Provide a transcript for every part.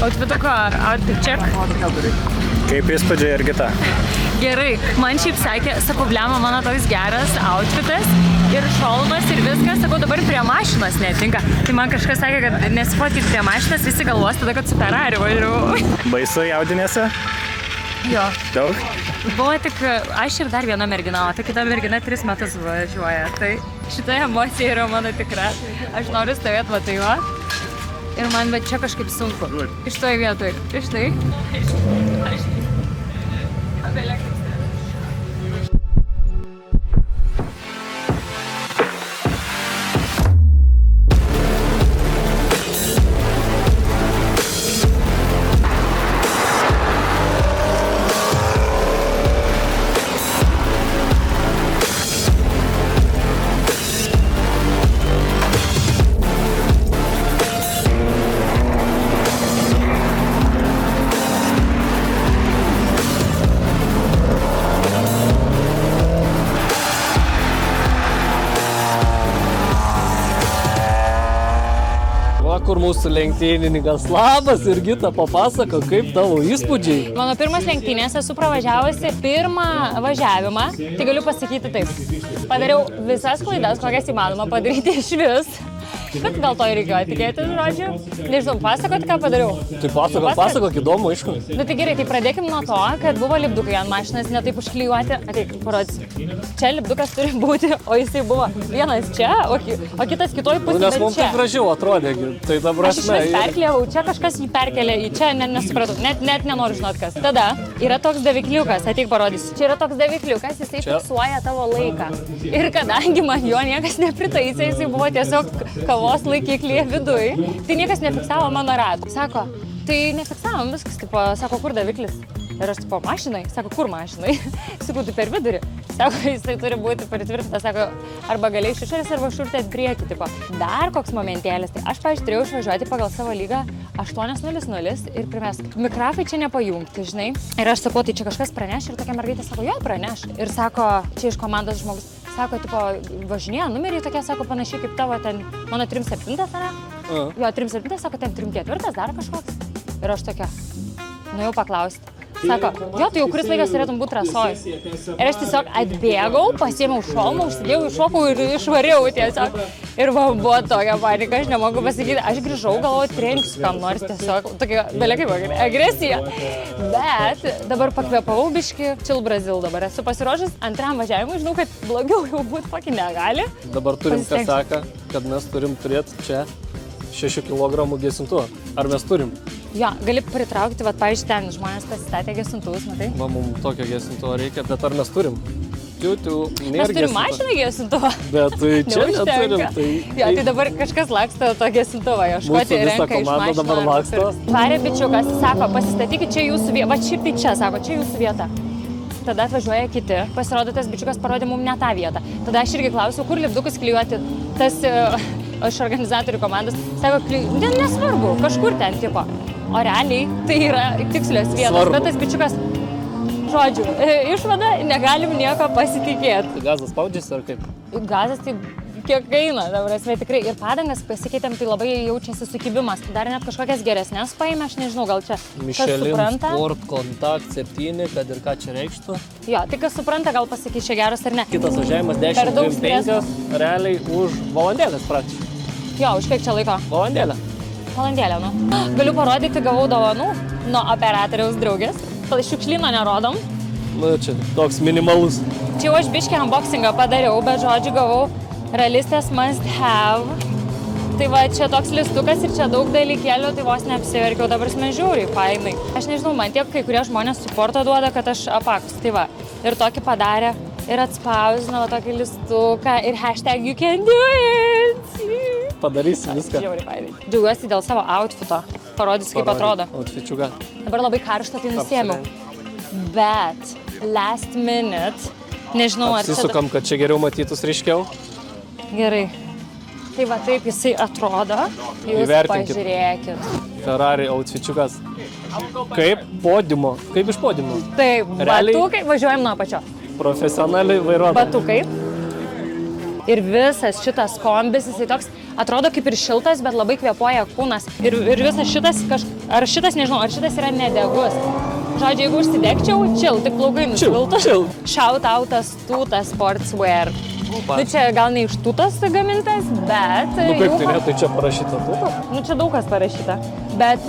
Outfit check. Kaip įspūdžiai, Jurgita? Gerai, man šiaip sakė, sakau, blema, mano toks geras outfitas ir šolmas ir viskas, sakau, dabar prie mašinos netinka. Tai man kažkas sakė, kad nesifotkit prie mašinos, visi galvos tada, kad su Ferrari važiuoju. Baisu jaudinėse? Jo. Daug? Buvo tik aš ir dar viena mergina, o ta kita mergina 3 metus važiuoja. Tai šita emocija yra mano tikra. Aš noriu stovėti va tai va. Ir man bet čia kažkaip sunku. Iš toj vietoj. Iš tai. Kur mūsų lenktynininkas. Labas, Jurgita, papasako, kaip tavo įspūdžiai? Mano pirmas lenktynės esu pravažiavusi pirmą važiavimą, tai galiu pasakyti taip. Padariau visas klaidas, kokias įmanoma padaryti iš vis. Bet gal to ir reikėjo tikėti, žodžiu. Nežinau, pasakoti, ką padariau. Tai pasakok, įdomu, aišku. Na tai gerai, tai pradėkim nuo to, kad buvo lipdukai ant mašinas, ne taip užklijuoti. Ateik, parodysiu. Čia lipdukas turi būti, o jisai buvo vienas čia, o kitas kitoj pusėje. Nes mums taip gražiau atrodė, tai dabar aš išvis perklijavau, čia kažkas jį perkelė į čia, nesupratau, net nenoriu žinot kas. Tada yra toks davikliukas, ateik parodysiu. Čia yra toks davikliukas, jisai fiksuoja tavo laiką. Ir kadangi man jo niekas nepritaisė, jisai buvo tiesiog kavos laikiklyje viduj, tai niekas nefiksavo mano ratų. Sako, tai nefiksavom viskas, tipo, sako, kur daviklis? Ir aš, tipo, mašinai? Sako, kur mašinai? Sakau, tai per vidurį. Sako, jisai turi būti pritvirtintas, sako, arba galiai iš išorės, arba šurtė priekį, tipo. Dar koks momentėlis, tai aš, pavyzdžiui, turėjau išvažiuoti pagal savo lygą 8:00 ir primesk. Mikrofai čia nepajungti, žinai. Ir aš sakau, tai čia kažkas praneš ir tokia mergaitė sako, jo, praneš. Ir sako, čia iš komandos žmogus. Sako, tipo, važinėjo numerį tokie, sako, panašiai kaip tavo ten, mano 37, ar ne? Jo, 37, sako, ten 34, dar kažkoks. Ir aš tokia, nuėjau paklausti. Sako, jo, tai jau kuris laikas turėtum būti trasoj. Ir aš tiesiog atbėgau, pasiėmiau šalmą, užsidėjau, iššokau ir išvariau tiesiog. Ir buvo tokia panika, aš nemoku pasakyti. Aš grįžau, galvoju, trenksiu kam nors tiesiog, tokia, belė kaip agresija. Bet dabar pakvėpavau biškį, chill Brazil dabar. Esu pasiruošęs antram važiavimui, žinau, kad blogiau jau būti fucking negali. Dabar turim, kas sako, kad mes turim turėti čia 6 kg gesintuvą. Ar mes turim? Jo, gali pritraukti, vat, pavyzdžiui, ten žmonės pasistatė gesintuvus, matai? Va, mums tokio gesintuvo reikia, bet ar mes turim? Mes turim mašiną gesintuvą. Bet čia neturim, tai... Jo, tai dabar kažkas laksto to gesintuvą, ieškoti renka iš mašiną. Dabar laksto. Varė bičiukas, sako, pasistatykit čia jūsų vietą, va šiaip tai čia, sako, čia jūsų vieta. Tada atvažiuoja kiti, pasirodo, tas bičiukas parodė mums ne tą vietą. Tada aš irgi klausiau, kur lipdukus klijuoti, tas iš organizatorių komandos, sako, nesvarbu, kažkur ten tipo. O realiai tai yra tikslios vietos, bet tas bičiukas, žodžiu, išvada, negalim nieko pasitikėti. Gazas spaudžiasi ar kaip? Gazas tai kiek eina, dabar tikrai ir padangas pasikeitėm, tai labai jaučiasi sukibimas. Dar net kažkokias geresnės paėmė, aš nežinau, gal čia Michelin kas supranta. Sport Contact 7, kad ir ką čia reikštų. Jo, tai kas supranta, gal pasakys čia geras ar ne. Kitas važiavimas 10:25, realiai už valandėlės praktiškai. Jo, už kiek čia laiko? Valandėlę. Valandėlę, nu. Galiu parodyti, gavau dovanų nuo operatoriaus draugės. Šiukšlyno nerodom. Nu, čia toks minimalus. Čia jau aš biškį unboxingą padariau, bet žodžiu gavau realistės must have. Tai va, čia toks listukas ir čia daug dalykėlių, tai vos neapsiverkiau, dabar žiauriai fainai. Aš nežinau, man tiek kai kurie žmonės supporto duoda, kad aš apakus. Tai va, ir tokį padarė, ir atspausino tokį listuką, ir hashtag you can do it. Padarysi viską. Žiauriai fainai. Džiaugiuosi dėl savo outfito, parodysiu kaip atrodo. Outfitčiuką. Dabar labai karšta, tai nusėmiau. Bet last minute, nežinau ar čia... Apsisukam, kad čia geriau matytus ryškiau. Gerai. Tai va taip jisai atrodo. Jūs pažiūrėkit. Ferrari outfitčiukas. Kaip podiumo. Kaip iš podiumo. Taip, batukai, važiuojam nuo apačio. Profesionaliai vairuotojai. Batukai. Ir visas šitas kombis, jisai toks atrodo kaip ir šiltas, bet labai kvėpuoja kūnas. Ir visas šitas, ar šitas, nežinau, ar šitas yra nedegus. Žodžiu, jeigu užsidegčiau, chill, tik plaukai nusiviltų. Shout outas Tuta Sportswear. Tu čia gal ne iš Tutos gamintas, bet... Nu kaip tai ne, tai čia parašyta Tuta? Nu čia daug kas parašyta. Bet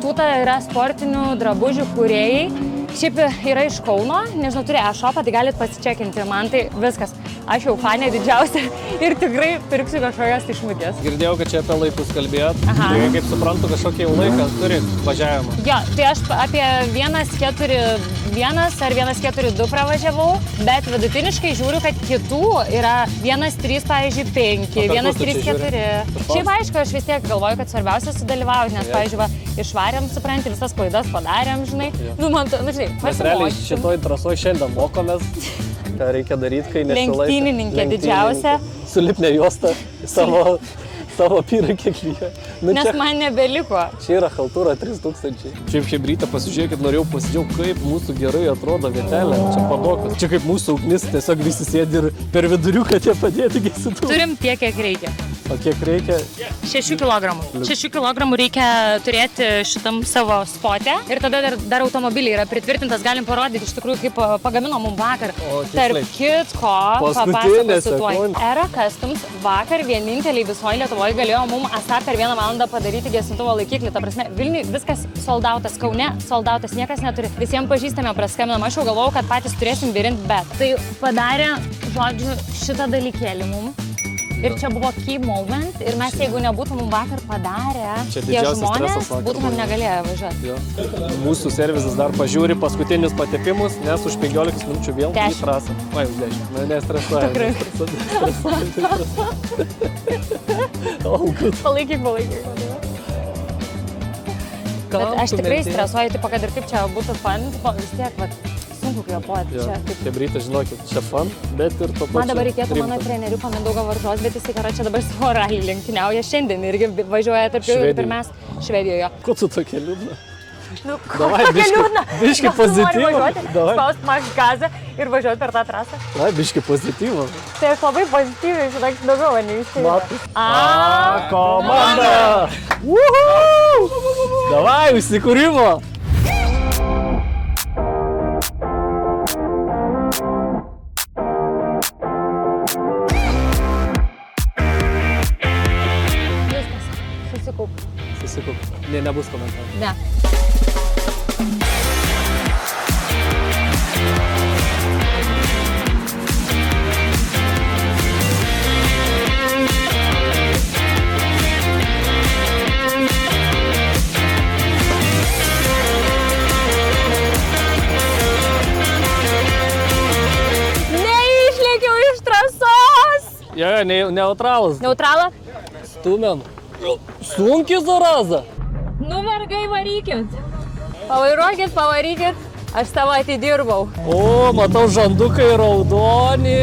Tuta yra sportinių drabužių kūrėjai. Šiaip yra iš Kauno, nežinau, turi e-shopą, tai galit pasičekinti. Man tai viskas. Aš jau fanė didžiausia ir tikrai pirksiu kažkokias išmutės. Girdėjau, kad čia apie laikus kalbėjot. Aha. Tai kaip suprantu, kažkokį jau laiką turi važiavimą. Jo, tai aš apie 1.4.1 ar 1.4.2 pravažiavau, bet vidutiniškai žiūriu, kad kitų yra 1.3, pavyzdžiui, 5, 1.3.4. Šiaip aišku, aš vis tiek galvoju, kad svarbiausia sudalyvauti, nes, pavyzdžiui, išvarėm, supranti, visas klaidas padarėm, žinai. Nu, man, nu, žinai, mes realiai šitoj trasoj šiandien mokomės, ką reikia daryti, kai nesilaiko. Lenktynininkė didžiausia. Sulipnė juostą savo apyrankė klyje. Nu, nes man nebeliko. Čia yra haltūra 3000. Šiaip Hebrytė, pasižiūrėkit, norėjau pasidžiaugti, kaip mūsų gerai atrodo vietelė. Čia padokas. Čia kaip mūsų ugnis, tiesiog visi sėdi ir per viduriuką tie padėti gesintuvą. Turim tiek, kiek reikia. O kiek reikia? 6 kg. 6 kg reikia turėti šitam savo spote. Ir tada dar automobiliai yra pritvirtintas, galim parodyti iš tikrųjų, kaip pagamino mum vakar. Tarp kitko, papasakosiu tuoj. Era Customs vakar vieninteliai visoje Lietuvoje galėjo mum esą per 1 valandą padaryti gesintuvo laikiklį. Ta prasme, Vilniui viskas soldautas, Kaune soldautas, niekas neturi. Visiems pažįstame, praskambinam, aš jau galvojau, kad patys turėsim virinti, bet tai padarė, žodžiu, šitą dalykėlį mum. Ir čia buvo key moment ir mes, jeigu nebūtumėm vakar padarę, tie žmonės būtumėm negalėję važiuoti. Mūsų servisas dar pažiūri paskutinius patepimus, nes už 15 minučių vėl į trasą. Vai, už 10. Na, nestresuojam. Tikrai. Palaikyk. Bet aš tikrai stresuoju, tipo, kad ir kaip čia būtų fun, vis tiek, sunku kvėpuoti čia. Hebrytė, žinokit, čia fun, bet ir to pačiu. Man dabar reikėtų mano trenerių Mindaugą Varžos, bet jisai čia dabar savo ralį lenktyniauja šiandien irgi važiuoja tarp jų ir mes Švedijoje. Ko tu tokia liūdna? Nu, ko tokia liūdna? Biški pozityvo. Spaust max gazą ir važiuoti per tą trasą. Na, biški pozityvo. Tai aš labai pozityviai, žinok, daugiau neišėjau. Komanda! Davai, užsikūrimo! Susikaup. Ne, nebus komentarų. Ne. Neišlėkiau iš trasos! Jo, neutralas. Neutralą? Stumiam. Sunkiai, zaraza. Nu, vergai, varykit. Pavarykit. Aš savo atidirbau. O, matau, žandukai raudoni.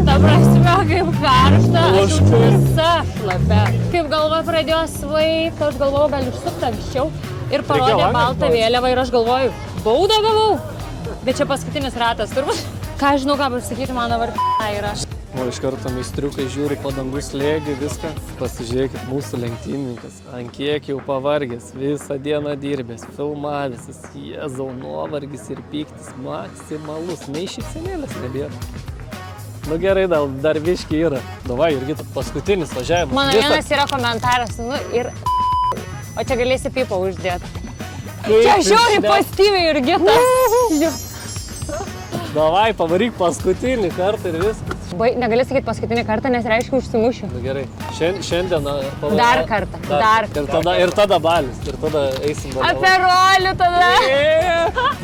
Ta prasme, kaip karšta, aš jau visa šlapia. Kaip galva pradėjo svaigti, aš galvojau, gal išsukti anksčiau. Ir parodė baltą vėliavą ir aš galvoju, baudą gavau. Bet čia paskutinis ratas, turbūt. Ką žinau, ką pasakyti, mano varpina yra. O iš karto meistriukai žiūri padangų slėgį, viską. Pasižiūrėkit, mūsų lenktynininkas, ant kiek jau pavargęs, visą dieną dirbęs, filmavęsis, jėzau, nuovargis ir pyktis maksimalus, nei šypsenėlės nebėra. Nu gerai, dar biški yra. Davai, Jurgita, paskutinis važiavimas. Mano vienas yra komentaras, nu ir o čia galėsi pipą uždėti. Čia žiūri pozityviai, Jurgita. Davai, pavaryk paskutinį kartą ir viskas. Negali sakyti paskutinį kartą, nes reiškia užsimušiu. Na gerai, šiandien... Dar kartą. Ir tada balis, ir tada eisim dalyvauti. Aperolių tada.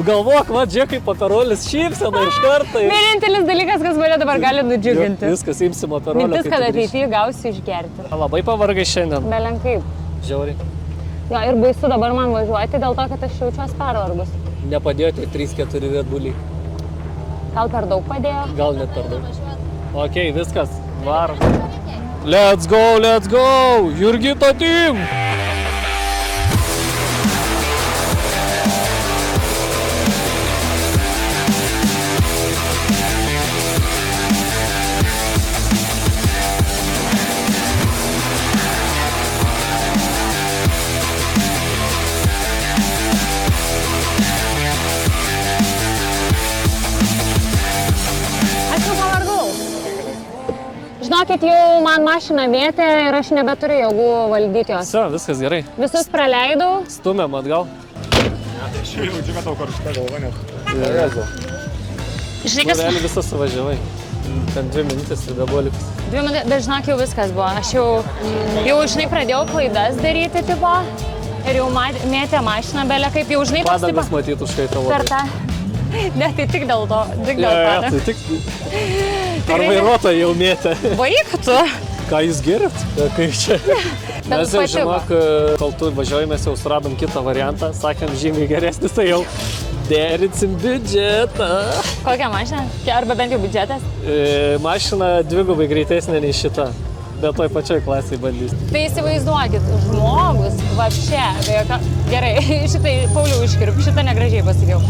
Galvok, va, žiūrėk, kaip aperolius šypsena iš karto. Vienintelis dalykas, kas mane dabar gali nudžiuginti. Viskas, imsim aperolį. Mintis, kad ateityje gausi išgerti. Labai pavargai šiandien. Belenkaip. Žiauriai. Jo, ir baisu dabar man važiuoti dėl to, kad aš jaučiuos pervargus. Nepadėjo tik 3-4 Red Bulliai. Gal per daug padėjo? Gal net per daug. Okei, viskas, varom. Let's go! Jurgita team! žinokit, jau man mašina mėtė ir aš nebeturiu jėgų valdyti jos. Все, viskas gerai. Visus praleidau. Stumiam atgal. Aš jau jaučiu, kad tau karšta galva net. Žinai, kas... Realiai visą suvažiavai. Ten 2 minutės ir dabar likus. 2 minutės, bet žinok, jau viskas buvo. Aš jau žinai, pradėjau klaidas daryti, tipo, ir jau mėtė mašiną belė, kaip jau žinai, toks, tipo... Padangas matyt už kai tavo. Per tą... Ne, tai tik dėl to, tik dėl to. Tai tik... Ar vairuotojai jau mėtė? Baik tu! Ką jūs gerit? Kaip čia? Mes jau žinok, kol tu važiuoji, mes jau suradom kitą variantą, sakėm, žymiai geresnis, tai jau derinsim biudžetą. Kokią mašiną? Arba bent jau biudžetas? Mašina 2 greitesnė nei šita, bet toj pačioj klasiai bandys. Tai įsivaizduokit, žmogus, vapšė, be jokio... Gerai, šitai, Pauliau, iškirp, šitą negražiai pasakiau.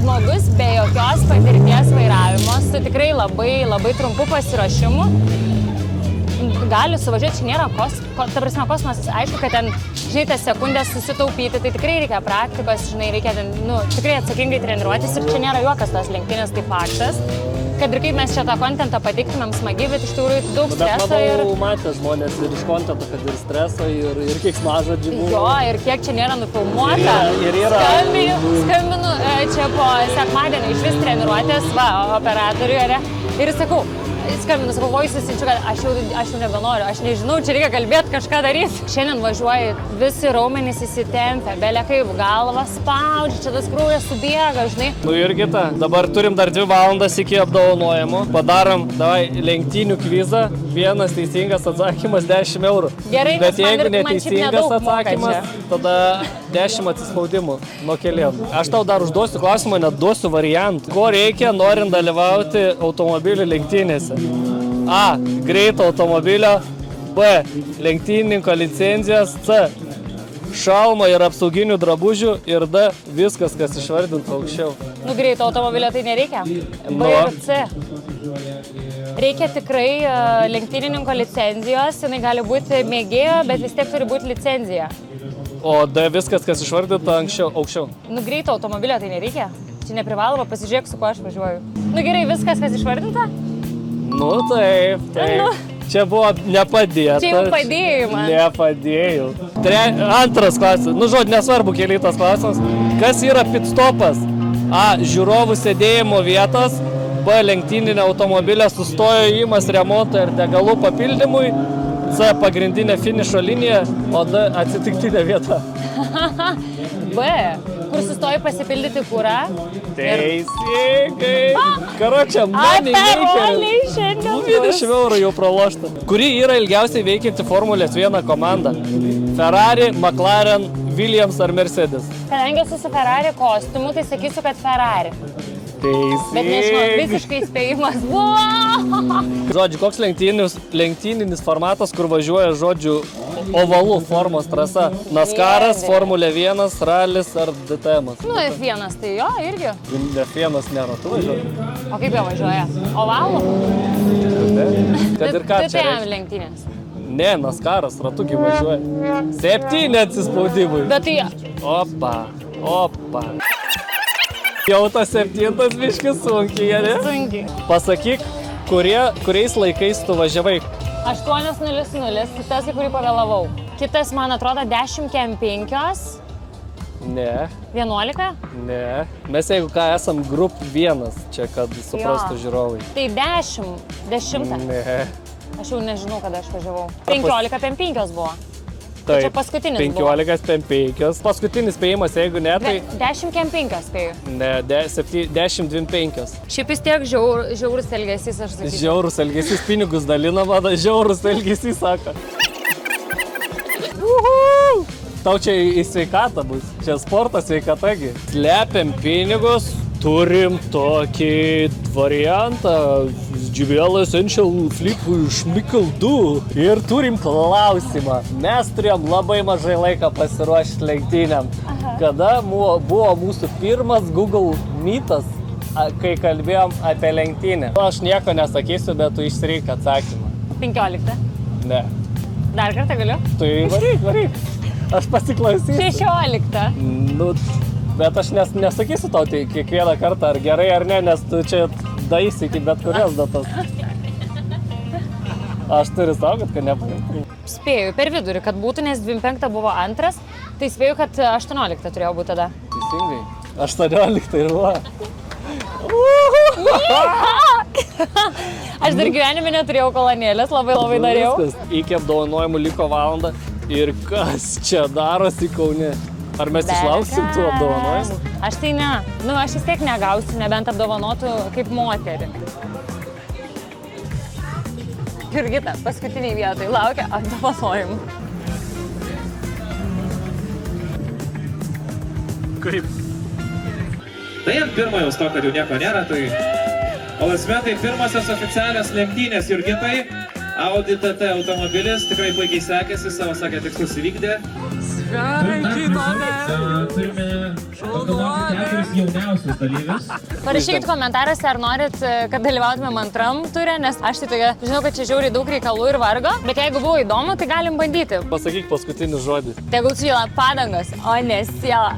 Žmogus be jokios patirties vairavimo, su tikrai labai trumpu pasiruošimu, gali suvažiuoti, čia nėra kosmosas, aišku, kad ten, žinai, tas sekundės susitaupyti, tai tikrai reikia praktikos, žinai, reikia ten, tikrai atsakingai treniruotis ir čia nėra juokas tos lenktynės, tai faktas. Kad ir kaip mes čia tą kontentą pateiktumėm smagiai, bet iš tikrųjų daug streso ir... Bet matė žmonės ir iš kontento, kad ir streso, ir keiksmažodžių buvo. Jo, ir kiek čia nėra nufilmuota. Ir yra... Skambinu čia po sekmadienį iš vis treniruotės, operatoriui, ir sakau, voisinčiu, kad aš jau nebenoriu, aš nežinau, čia reikia kalbėti, kažką daryti. Šiandien važiuoji, visi raumenys įsitempia, belė kaip galva spaudžia, čia tas kraujas subėga, žinai. Jurgita, dabar turim dar 2 valandas iki apdovanojimo. Padarom, davai, lenktynių kvizą, vienas teisingas atsakymas 10 eurų. Gerai, bet jeigu neteisingas atsakymas, tada 10 atsispaudimų nuo keliam. Aš tau dar užduosiu klausimą, net duosiu variantų. Ko reikia, norint dalyvauti automobilių lenktynėse? A. Greito automobilio. B. Lenktynininko licenzijos. C. Šalmo ir apsauginių drabužių. Ir D. Viskas, kas išvardinta aukščiau. Greito automobilio tai nereikia. B ir C. Reikia tikrai lenktynininko licenzijos. Jinai gali būti mėgėjo, bet vis tiek turi būti licenzija. O D. Viskas, kas išvardinta aukščiau. Greito automobilio tai nereikia. Čia neprivaloma, pasižiūrėk, su kuo aš važiuoju. Gerai, viskas, kas išvardinta? Taip. Čia buvo nepadėta. Čia jau padėjai man. Nepadėjau. Antras klausimas. Žodžiu, nesvarbu kelytas klausimas. Kas yra pitstopas? A. Žiūrovų sėdėjimo vietos. B. Lenktyninio automobilio sustojimas remonto ir degalų papildymui. C. Pagrindinė finišo linija. O D. Atsitiktinė vieta. B. Kur sustoji pasipildyti kurą. Teisingai. Karočią, money maker. 20 eurų jau pralošta. Kuri yra ilgiausiai veikianti Formulės 1 komanda? Ferrari, McLaren, Williams ar Mercedes? Kadangi esu su Ferrari kostiumu, tai sakysiu, kad Ferrari. Teisingai. Bet nežinau, visiškai spėjimas buvo. Žodžiu, koks lenktyninis formatas, kur važiuoja, žodžiu, ovalų formos trasa? Naskaras, Formulė 1, ralis ar DTM? F1, tai jo, irgi. F1 nėra, tu važiuoji. O kaip jie važiuoja? Ovalų? Kad ir ką čia DTM lenktynės. Ne, Naskaras, ratukiai važiuoja. 7 atsispaudimui. Bet tai... Opa. Jau tas 7 biškis sunkiai, ne? Sunkiai. Pasakyk, kuriais laikais tu važiavai? 8:00, kitas, į kurį pavėlavau. Kitas, man atrodo, 10:05. Ne. 11? Ne. Mes jeigu ką esam grup 1, čia kad suprastų žiūrovai. Tai 10. Ne. Aš jau nežinau, kada aš važiavau. 15:05 buvo. Taip, čia paskutinis buvo. 15:05. Paskutinis spėjimas, jeigu ne, tai... 10:05 spėju. Ne, 10:25. Šiaip vis tiek žiaurus elgesys, aš sakyčiau. Žiaurus elgesys, pinigus dalina, man žiaurus elgesys, sako. Tau čia į sveikatą bus, čia sportas sveikatagi. Slepiam pinigus, turim tokį variantą, JBL Essential Flip Schmickel 2. Ir turim klausimą. Mes turėjom labai mažai laiko pasiruošti lenktynėm. Kada buvo mūsų pirmas Google Meetas, kai kalbėjom apie lenktynę? Aš nieko nesakysiu, bet tu išsireik atsakymą. 15. Ne. Dar kartą galiu? Tai varyk. Aš pasiklausysiu. 16. Bet aš nesakysiu tau tai kiekvieną kartą, ar gerai ar ne, nes tu čia daisi iki bet kurias datas. Aš turiu saugot, kad nepaliktum. Spėju per vidurį, kad būtų, nes 25 buvo antras, tai spėju, kad 18 turėjo būti tada. Teisingai. 18 ir va. Aš dar gyvenime neturėjau kolonėlės, labai norėjau. Viskas. Iki apdovanojimų liko valanda. Ir kas čia darosi Kaune? Ar mes išlauksim tų apdovanojimų? Aš tai ne. Nu, aš vis tiek negausiu, nebent apdovanotų kaip moterį. Jurgita, paskutiniai vietai laukia apdovanojimų. Kaip? Tai ant pirmojo to, kad jau nieko nėra, tai... O esmė tai pirmosios oficialios lenktynės Jurgitai. Audi TT automobilis, tikrai puikiai sekėsi, savo sakė tikslus įvykdė. Turime apdovanoti 4 jauniausius dalyvius. Parašykit komentaruose, ar norit, kad dalyvautumėm antram ture, nes aš tai tokia, žinau, kad čia žiauriai daug reikalų ir vargo, bet jeigu buvo įdomu, tai galim bandyti. Pasakyk paskutinį žodį. Tegul svyla padangos, o ne siela.